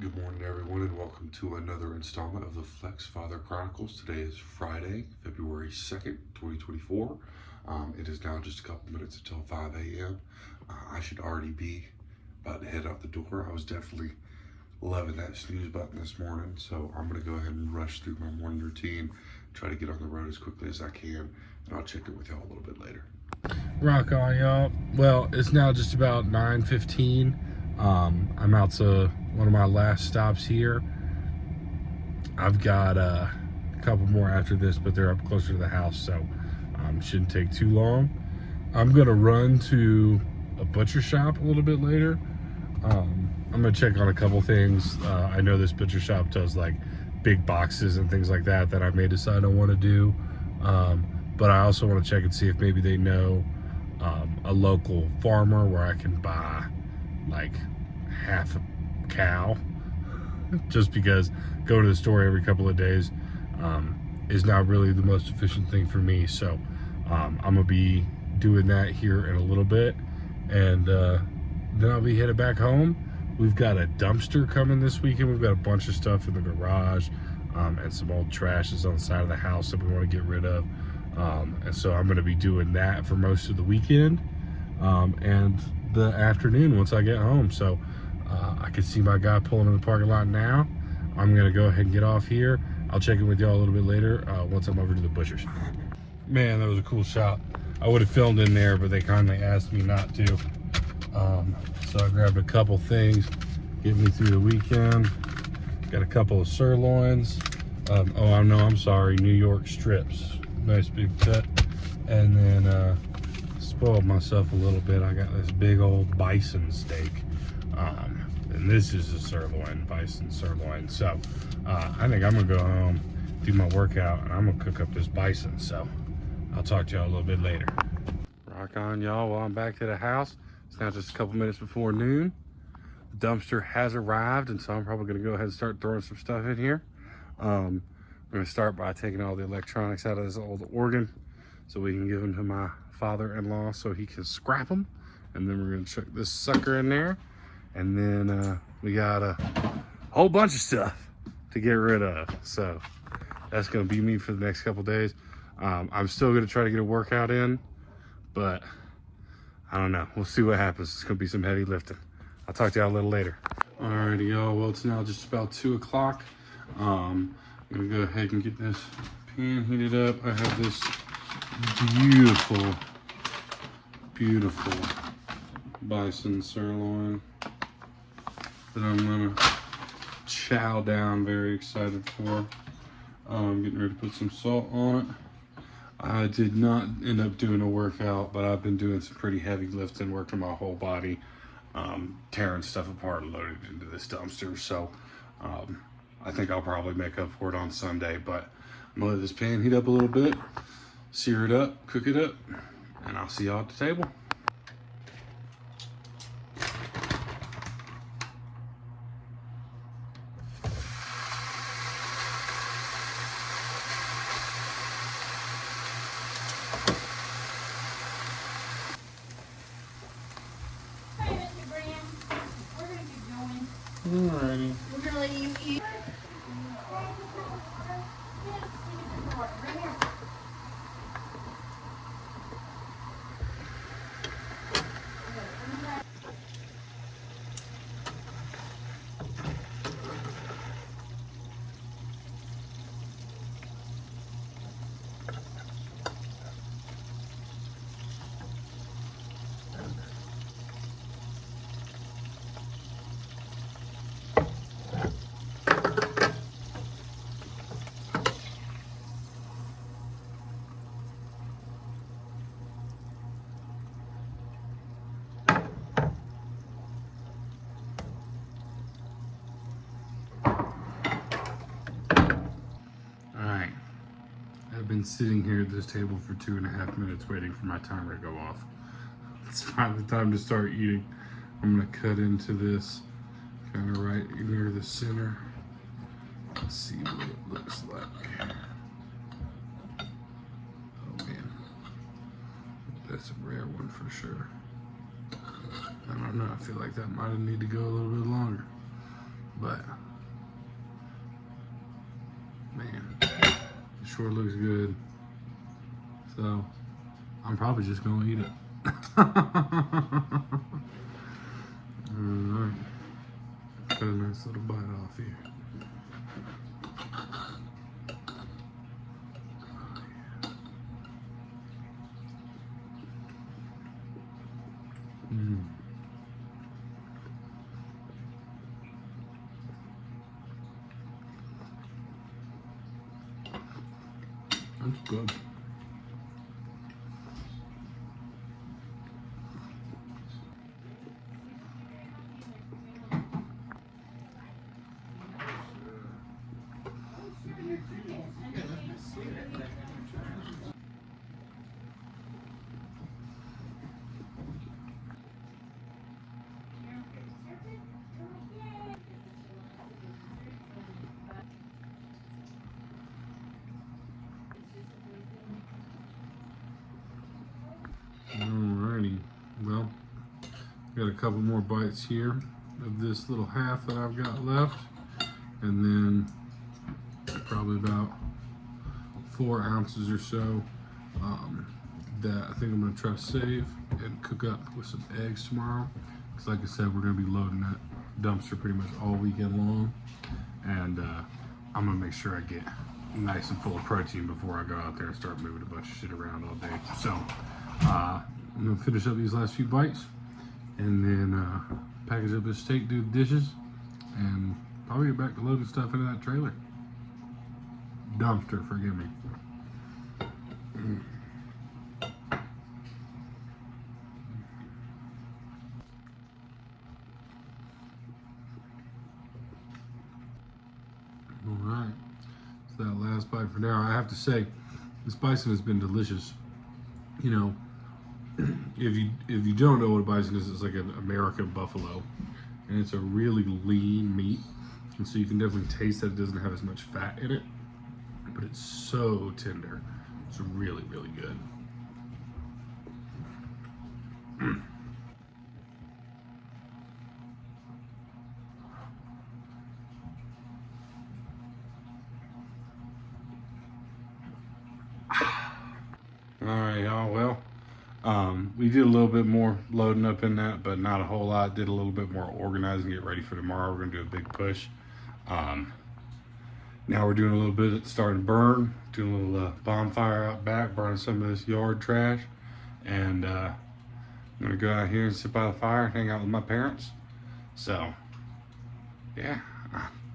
Good morning, everyone, and welcome to another installment of the Flex Father Chronicles. Today is Friday, February 2nd, 2024. It is now just a couple minutes until 5 a.m. I should already be about to head out the door. I was definitely loving that snooze button this morning, so I'm going to go ahead and rush through my morning routine, try to get on the road as quickly as I can, and I'll check it with y'all a little bit later. Rock on, y'all. Well, it's now just about 9:15. I'm out to one of my last stops here. I've got a couple more after this, but they're up closer to the house, so shouldn't take too long. I'm gonna run to a butcher shop a little bit later. I'm gonna check on a couple things. I know this butcher shop does like big boxes and things like that I may decide I want to do. But I also want to check and see if maybe they know a local farmer where I can buy like half a cow, just because going to the store every couple of days is not really the most efficient thing for me. So I'm gonna be doing that here in a little bit, and then I'll be headed back home. We've got a dumpster coming this weekend. We've got a bunch of stuff in the garage and some old trash that's on the side of the house that we want to get rid of. And so I'm going to be doing that for most of the weekend and the afternoon once I get home. So I can see my guy pulling in the parking lot now. I'm going to go ahead and get off here. I'll check in with y'all a little bit later once I'm over to the butcher's. Man, that was a cool shot. I would have filmed in there, but they kindly asked me not to. So I grabbed a couple things, get me through the weekend. Got a couple of sirloins. I'm sorry, New York strips. Nice big cut. And then spoiled myself a little bit. I got this big old bison steak. And this is a sirloin, bison sirloin. So I think I'm gonna go home, do my workout, and I'm gonna cook up this bison. So I'll talk to y'all a little bit later. Rock on, y'all. Well, I'm back to the house. It's now just a couple minutes before noon. The dumpster has arrived, and so I'm probably gonna go ahead and start throwing some stuff in here. I'm gonna start by taking all the electronics out of this old organ so we can give them to my father-in-law so he can scrap them. And then we're gonna chuck this sucker in there. And then we got a whole bunch of stuff to get rid of. So that's gonna be me for the next couple days. I'm still gonna try to get a workout in, but I don't know. We'll see what happens. It's gonna be some heavy lifting. I'll talk to y'all a little later. Alrighty, y'all. Well, it's now just about 2 o'clock. I'm gonna go ahead and get this pan heated up. I have this beautiful bison sirloin that I'm gonna chow down. Very excited for. Getting ready to put some salt on it. I did not end up doing a workout, but I've been doing some pretty heavy lifting, working my whole body, tearing stuff apart and loading it into this dumpster. So I think I'll probably make up for it on Sunday, but I'm gonna let this pan heat up a little bit, sear it up, cook it up, and I'll see y'all at the table. Alrighty. We're gonna let you eat. I've been sitting here at this table for 2.5 minutes waiting for my timer to go off. It's finally time to start eating. I'm gonna cut into this kind of right near the center. Let's see what it looks like. Oh man, that's a rare one for sure. I don't know, I feel like that might need to go a little bit longer, but Sure looks good. So I'm probably just gonna eat it. Alright. Got a nice little bite off here. That's good. Alrighty, well, got a couple more bites here of this little half that I've got left, and then probably about 4 ounces or so that I think I'm gonna try to save and cook up with some eggs tomorrow. Because like I said, we're gonna be loading that dumpster pretty much all weekend long, and I'm gonna make sure I get nice and full of protein before I go out there and start moving a bunch of shit around all day. So I'm gonna finish up these last few bites and then package up this steak, do the dishes, and probably get back to loading stuff into that trailer. Dumpster, forgive me. Alright, so that last bite for now. I have to say, this bison has been delicious. You know, if you don't know what a bison is, it's like an American buffalo, and it's a really lean meat, and so you can definitely taste that it doesn't have as much fat in it, but it's so tender. It's really, really good. All right, y'all. Well, we did a little bit more loading up in that, but not a whole lot. Did a little bit more organizing, get ready for tomorrow. We're gonna do a big push. Now we're doing a little bit, starting to burn, doing a little bonfire out back, burning some of this yard trash, and I'm gonna go out here and sit by the fire, hang out with my parents. So, yeah,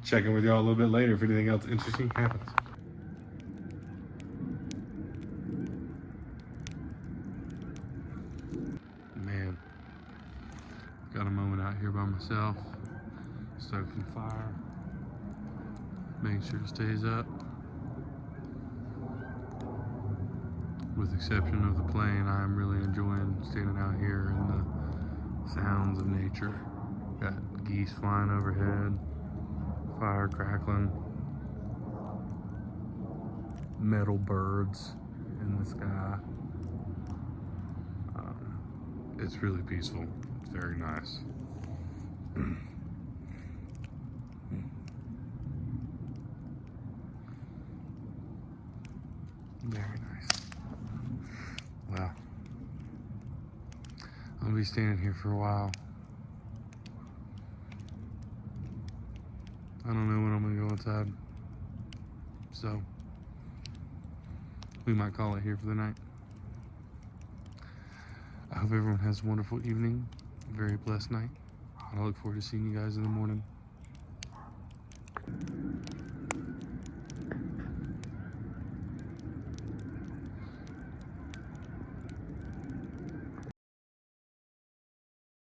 check in with y'all a little bit later if anything else interesting happens. Man, got a moment out here by myself, stoking fire, making sure it stays up. With the exception of the plane, I'm really enjoying standing out here and the sounds of nature. Got geese flying overhead, fire crackling, metal birds in the sky. It's really peaceful. It's very nice. Very nice. Well, I'll be standing here for a while. I don't know when I'm gonna go inside. So, we might call it here for the night. I hope everyone has a wonderful evening, a very blessed night. I look forward to seeing you guys in the morning.